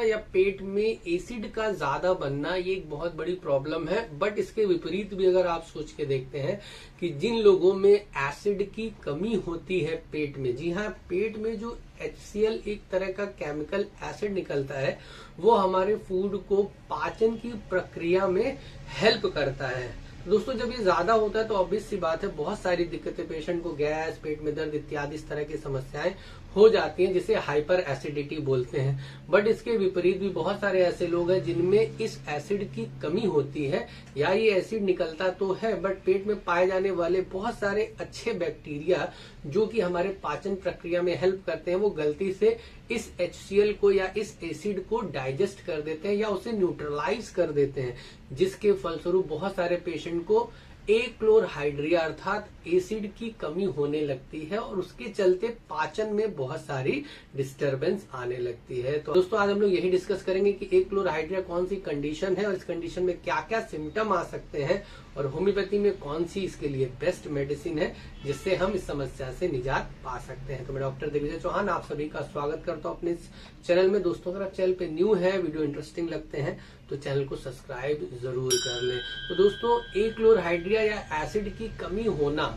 या पेट में एसिड का ज्यादा बनना ये एक बहुत बड़ी प्रॉब्लम है। बट इसके विपरीत भी अगर आप सोच के देखते हैं कि जिन लोगों में एसिड की कमी होती है पेट में, जी हाँ, पेट में जो HCl एक तरह का केमिकल एसिड निकलता है वो हमारे फूड को पाचन की प्रक्रिया में हेल्प करता है। दोस्तों जब ये ज्यादा होता है तो ऑब्वियस सी बात है बहुत सारी दिक्कतें, पेशेंट को गैस, पेट में दर्द इत्यादि इस तरह की समस्याएं हो जाती हैं जिसे हाइपर एसिडिटी बोलते हैं। बट इसके विपरीत भी बहुत सारे ऐसे लोग हैं जिनमें इस एसिड की कमी होती है या ये एसिड निकलता तो है बट पेट में पाए जाने वाले बहुत सारे अच्छे बैक्टीरिया जो कि हमारे पाचन प्रक्रिया में हेल्प करते हैं वो गलती से इस HCl को या इस एसिड को डाइजेस्ट कर देते हैं या उसे न्यूट्रलाइज कर देते हैं, जिसके फलस्वरूप बहुत सारे पेशेंट को क्लोरहाइड्रिया अर्थात एसिड की कमी होने लगती है और उसके चलते पाचन में बहुत सारी डिस्टरबेंस आने लगती है। तो दोस्तों आज हम लोग यही डिस्कस करेंगे कि क्लोरहाइड्रिया कौन सी कंडीशन है और इस कंडीशन में क्या क्या सिम्टम आ सकते हैं और होम्योपैथी में कौन सी इसके लिए बेस्ट मेडिसिन है जिससे हम इस समस्या से निजात पा सकते हैं। तो मैं डॉक्टर दिग्विजय चौहान आप सभी का स्वागत करता हूँ अपने इस चैनल में। दोस्तों अगर आप चैनल पे न्यू है, वीडियो इंटरेस्टिंग लगते हैं तो चैनल को सब्सक्राइब जरूर कर लें। तो दोस्तों क्लोरहाइड्रिया या एसिड की कमी होना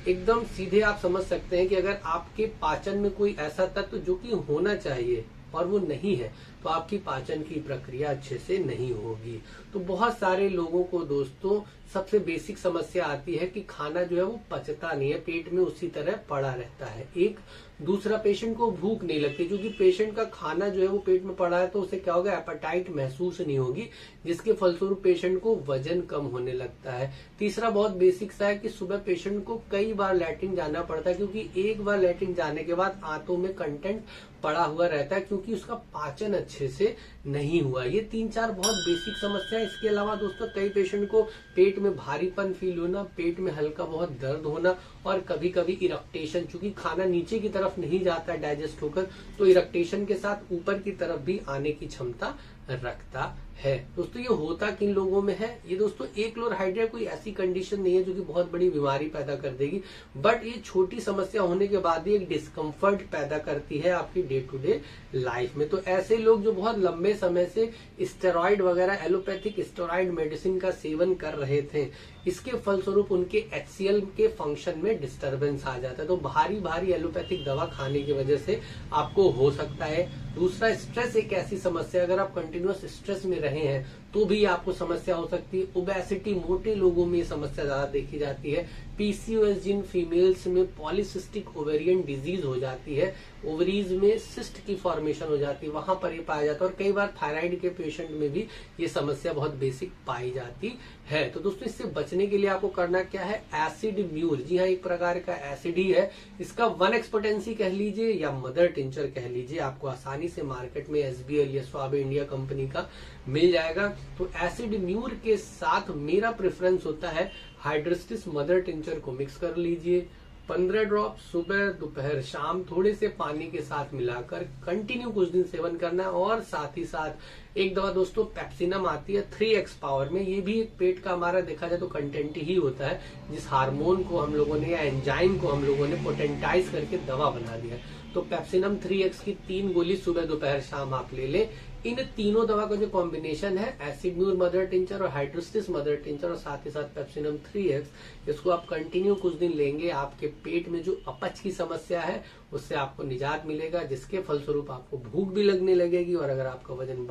एकदम सीधे आप समझ सकते हैं कि अगर आपके पाचन में कोई ऐसा तत्व जो कि होना चाहिए और वो नहीं है तो आपकी पाचन की प्रक्रिया अच्छे से नहीं होगी। तो बहुत सारे लोगों को दोस्तों सबसे बेसिक समस्या आती है कि खाना जो है वो पचता नहीं है, पेट में उसी तरह पड़ा रहता है। एक दूसरा पेशेंट को भूख नहीं लगती क्योंकि पेशेंट का खाना जो है वो पेट में पड़ा है तो उसे क्या होगा, एपेटाइट महसूस नहीं होगी, जिसके फलस्वरूप पेशेंट को वजन कम होने लगता है। तीसरा बहुत बेसिक सा है कि सुबह पेशेंट को कई बार लैट्रिन जाना पड़ता है क्योंकि एक बार लैट्रिन जाने के बाद आंतों में कंटेंट पड़ा हुआ रहता है क्योंकि उसका पाचन अच्छे से नहीं हुआ। ये 3-4 बहुत बेसिक समस्या है। इसके अलावा दोस्तों कई पेशेंट को पेट में भारीपन फील होना, पेट में हल्का बहुत दर्द होना और कभी कभी इरेक्टेशन, चूंकि खाना नीचे की तरफ नहीं जाता है डाइजेस्ट होकर तो इरेक्टेशन के साथ ऊपर की तरफ भी आने की क्षमता रखता है। दोस्तों ये होता किन लोगों में है? ये दोस्तों क्लोरहाइड्रिया कोई ऐसी कंडीशन नहीं है जो कि बहुत बड़ी बीमारी पैदा कर देगी, बट ये छोटी समस्या होने के बाद भी एक डिस्कम्फर्ट पैदा करती है आपकी डे टू डे लाइफ में। तो ऐसे लोग जो बहुत लंबे समय से स्टेरॉइड वगैरह एलोपैथिक स्टेरॉइड मेडिसिन का सेवन कर रहे थे, इसके फलस्वरूप उनके HCl के फंक्शन में डिस्टरबेंस आ जाता है। तो भारी भारी एलोपैथिक दवा खाने की वजह से आपको हो सकता है। दूसरा स्ट्रेस एक ऐसी समस्या, अगर आप कंटिन्यूअस स्ट्रेस में रहे हैं तो भी आपको समस्या हो सकती है। ओबेसिटी, मोटे लोगों में ये समस्या ज्यादा देखी जाती है। PCOS जिन फीमेल्स में पॉलीसिस्टिक ओवेरियन डिजीज हो जाती है, ओवरीज में सिस्ट की फॉर्मेशन हो जाती है, वहां पर ये पाया जाता है। और कई बार थायराइड के पेशेंट में भी ये समस्या बहुत बेसिक पाई जाती है। तो दोस्तों इससे बचने के लिए आपको करना क्या है, एसिड म्यूर, जी हाँ एक प्रकार का एसिड ही है, इसका 1x पोटेंसी कह लीजिए या मदर टिंचर कह लीजिए, आपको आसानी से मार्केट में SBL या स्वाब इंडिया कंपनी का मिल जाएगा। तो एसिड म्यूर के साथ मेरा प्रेफरेंस होता है हाइड्रोस्टिस मदर टिंचर को मिक्स कर लीजिए, 15 ड्रॉप सुबह दोपहर शाम थोड़े से पानी के साथ मिलाकर कंटिन्यू कुछ दिन सेवन करना है। और साथ ही साथ एक दवा दोस्तों पेप्सिनम आती है 3x पावर में, ये भी पेट का हमारा देखा जाए तो कंटेंट ही होता है, जिस हार्मोन को हम लोगों ने या एंजाइम को हम लोगों ने पोटेंटाइज करके दवा बना दिया। तो पेप्सिनम 3x की 3 गोली सुबह दोपहर शाम आप ले लें। इन तीनों दवा का जो कॉम्बिनेशन है, एसिड म्यूर मदर टिंचर और हाइड्रोस्टिस मदर टिंचर और साथ ही साथ पेप्सिनम 3x, इसको आप कंटिन्यू कुछ दिन लेंगे, आपके पेट में जो अपच की समस्या है उससे आपको निजात मिलेगा, जिसके फलस्वरूप आपको भूख भी लगने लगेगी और अगर आपका वजन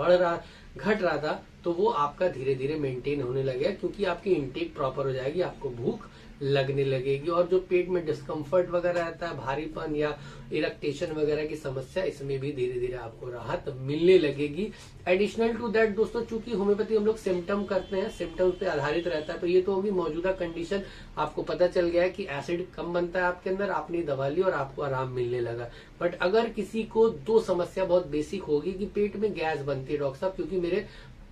घट रहा था तो वो आपका धीरे धीरे मेंटेन होने लगेगा क्योंकि आपकी इंटेक प्रॉपर हो जाएगी, आपको भूख लगने लगेगी। और जो पेट में डिस्कम्फर्ट वगैरह रहता है, भारीपन या इरेक्टेशन वगैरह की समस्या, इसमें भी धीरे धीरे आपको राहत मिलने लगेगी। एडिशनल टू दैट दोस्तों, चूंकि होम्योपैथी हम लोग सिम्टम करते हैं, सिम्टम पे आधारित रहता है, तो ये तो होगी मौजूदा कंडीशन, आपको पता चल गया है कि एसिड कम बनता है आपके अंदर, आपने दवा ली और आपको आराम मिलने लगा। बट अगर किसी को 2 समस्या बहुत बेसिक होगी कि पेट में गैस बनती है डॉक्टर साहब क्योंकि मेरे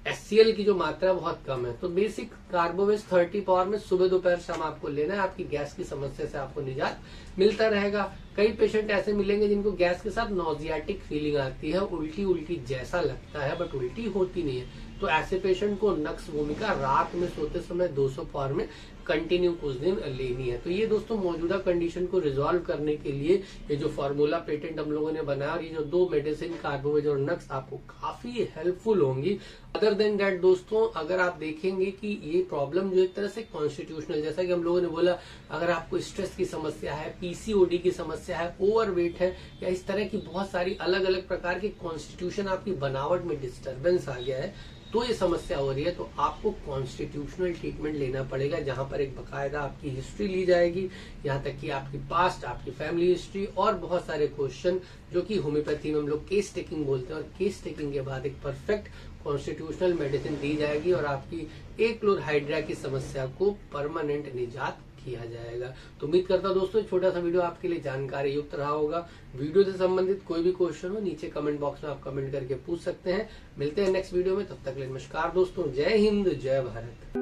HCl की जो मात्रा बहुत कम है, तो बेसिक कार्बोवेज 30 पावर में सुबह दोपहर शाम आपको लेना है, आपकी गैस की समस्या से आपको निजात मिलता रहेगा। कई पेशेंट ऐसे मिलेंगे जिनको गैस के साथ नोजियाटिक फीलिंग आती है, उल्टी उल्टी जैसा लगता है बट उल्टी होती नहीं है, तो ऐसे पेशेंट को नक्स भूमिका रात में सोते समय 200 पावर में कंटिन्यू कुछ दिन लेनी है। तो ये दोस्तों मौजूदा कंडीशन को रिजॉल्व करने के लिए ये जो फार्मूला पेटेंट हम लोगों ने बनाया और ये जो 2 मेडिसिन कार्बोवेज और नक्स आपको काफी हेल्पफुल होंगी। अदर देन दैट दोस्तों, अगर आप देखेंगे कि ये प्रॉब्लम जो एक तरह से कॉन्स्टिट्यूशनल, जैसा कि हम लोगों ने बोला, अगर आपको स्ट्रेस की समस्या है, पीसीओडी की समस्या है, ओवरवेट है, या इस तरह की बहुत सारी अलग अलग प्रकार की कॉन्स्टिट्यूशन आपकी बनावट में डिस्टर्बेंस आ गया है, तो ये समस्या हो रही है, तो आपको कॉन्स्टिट्यूशनल ट्रीटमेंट लेना पड़ेगा, जहां पर एक बकायदा आपकी हिस्ट्री ली जाएगी, यहाँ तक कि आपकी पास्ट, आपकी फैमिली हिस्ट्री और बहुत सारे क्वेश्चन जो कि होम्योपैथी में हम लोग केस टेकिंग बोलते हैं, और केस टेकिंग के बाद एक परफेक्ट कॉन्स्टिट्यूशनल मेडिसिन दी जाएगी और आपकी A-क्लोरहाइड्रा की समस्या को परमानेंट निजात किया जाएगा। तो उम्मीद करता हूं दोस्तों छोटा सा वीडियो आपके लिए जानकारी युक्त रहा होगा। वीडियो से संबंधित कोई भी क्वेश्चन हो नीचे कमेंट बॉक्स में आप कमेंट करके पूछ सकते हैं। मिलते हैं नेक्स्ट वीडियो में, तब तक के लिए नमस्कार दोस्तों। जय हिंद, जय भारत।